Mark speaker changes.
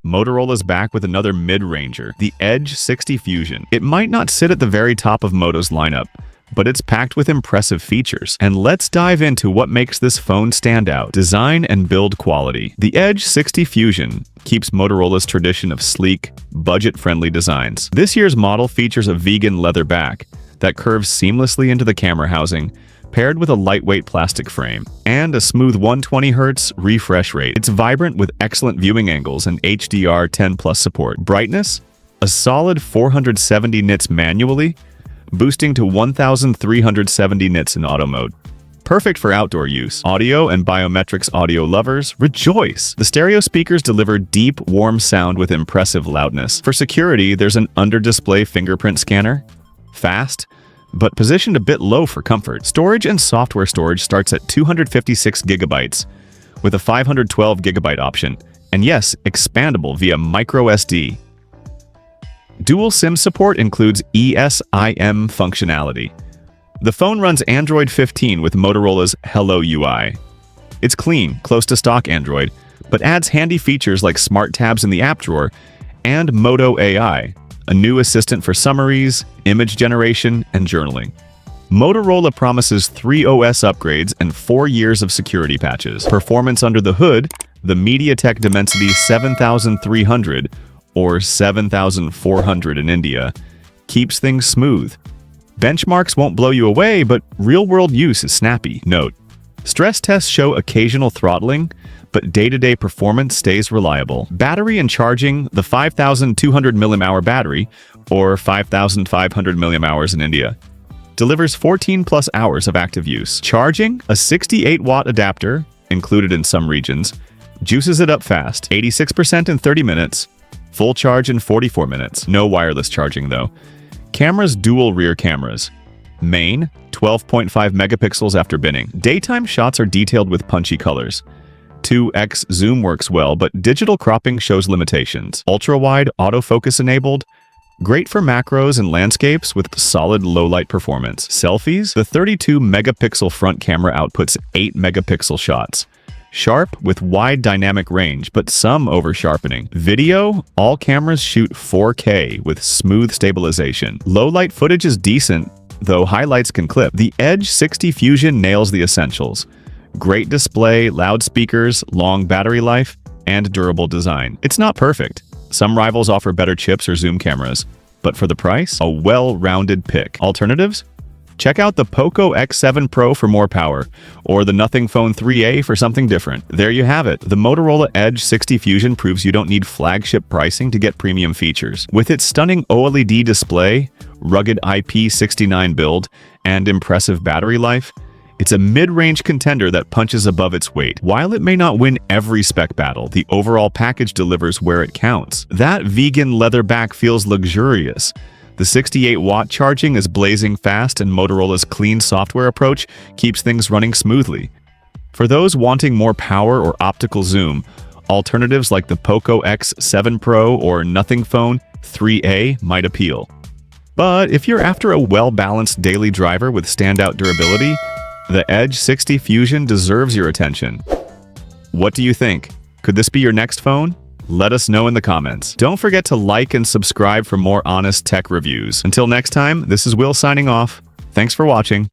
Speaker 1: Motorola's back with another mid-ranger, the Edge 60 Fusion. It might not sit at the very top of Moto's lineup, but it's packed with impressive features. And let's dive into what makes this phone stand out. Design and build quality. The Edge 60 Fusion keeps Motorola's tradition of sleek, budget-friendly designs. This year's model features a vegan leather back that curves seamlessly into the camera housing, paired with a lightweight plastic frame and a smooth 120Hz refresh rate. It's vibrant with excellent viewing angles and HDR10+ support. Brightness? A solid 470 nits manually, boosting to 1,370 nits in auto mode. Perfect for outdoor use. Audio and biometrics audio lovers, rejoice! The stereo speakers deliver deep, warm sound with impressive loudness. For security, there's an under-display fingerprint scanner. Fast, but positioned a bit low for comfort. Storage and software storage starts at 256 gigabytes, with a 512 gigabyte option, and yes, expandable via micro SD. Dual SIM support includes eSIM functionality. The phone runs Android 15 with Motorola's Hello UI. It's clean, close to stock Android, but adds handy features like smart tabs in the app drawer and Moto AI, a new assistant for summaries, image generation, and journaling. Motorola promises 3 OS upgrades and 4 years of security patches. Performance under the hood, the MediaTek Dimensity 7300, or 7400 in India, keeps things smooth. Benchmarks won't blow you away, but real-world use is snappy. Note: stress tests show occasional throttling, but day-to-day performance stays reliable. Battery and charging, the 5,200 mAh battery, or 5,500 mAh in India, delivers 14+ hours of active use. Charging, a 68-watt adapter, included in some regions, juices it up fast, 86% in 30 minutes, full charge in 44 minutes. No wireless charging though. Cameras, dual rear cameras. Main, 12.5 megapixels after binning. Daytime shots are detailed with punchy colors. 2x zoom works well, but digital cropping shows limitations. Ultra-wide autofocus enabled, great for macros and landscapes with solid low-light performance. Selfies, the 32-megapixel front camera outputs 8-megapixel shots. Sharp with wide dynamic range, but some over-sharpening. Video, all cameras shoot 4K with smooth stabilization. Low-light footage is decent, though highlights can clip. The Edge 60 Fusion nails the essentials. Great display, loudspeakers, long battery life, and durable design. It's not perfect. Some rivals offer better chips or zoom cameras, but for the price, a well-rounded pick. Alternatives? Check out the Poco X7 Pro for more power, or the Nothing Phone 3A for something different. There you have it. The Motorola Edge 60 Fusion proves you don't need flagship pricing to get premium features. With its stunning OLED display, rugged IP69 build, and impressive battery life, it's a mid-range contender that punches above its weight. While it may not win every spec battle, the overall package delivers where it counts. That vegan leather back feels luxurious. The 68-watt charging is blazing fast, and Motorola's clean software approach keeps things running smoothly. For those wanting more power or optical zoom, alternatives like the Poco X7 Pro or Nothing Phone 3A might appeal. But if you're after a well-balanced daily driver with standout durability, the Edge 60 Fusion deserves your attention. What do you think? Could this be your next phone? Let us know in the comments. Don't forget to like and subscribe for more honest tech reviews. Until next time, this is Will signing off. Thanks for watching.